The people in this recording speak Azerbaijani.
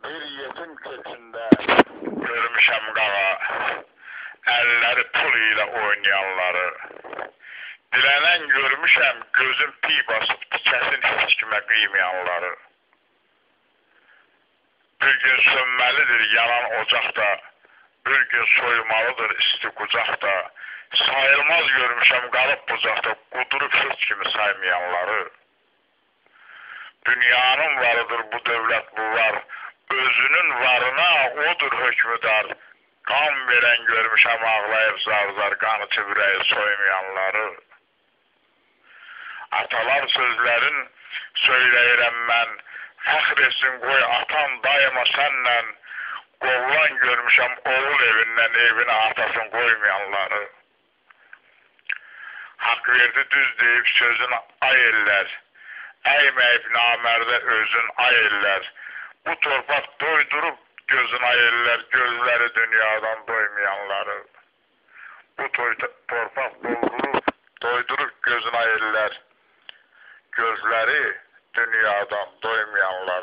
Bir yetim kökünde görmüşəm qağa, əlləri pul ilə oynayanları. Dilənən görmüşəm gözüm pi basıb tikəsin heç kimə qıymayanları. Bir gün sönməlidir yanan ocaqda, bir gün soymalıdır isti qucaqda. Sayılmaz görmüşəm qalıb bucaqda, qudurub heç kimi saymayanları. Dünyanın varıdır bu dövlət bu var, özünün varına odur hökmüdar. Qan verən görmüşəm ağlayıb zar-zar, qanı çivrəyi soymayanları. Atalar sözlərin söyləyirəm mən, fəxr etsin qoy atan daima sənlə. Qovulan görmüşəm oğul evindən evinə atasını qoymayanları. Haqq verdi düz deyib sözün ay eller, əyməyib namərdə özün ay eller. Bu torpaq doydurub gözün ay eller, gözləri dünyadan doymayanları. Bu torpaq doydurub gözün ay eller, gözləri dünyadan doymayanlar.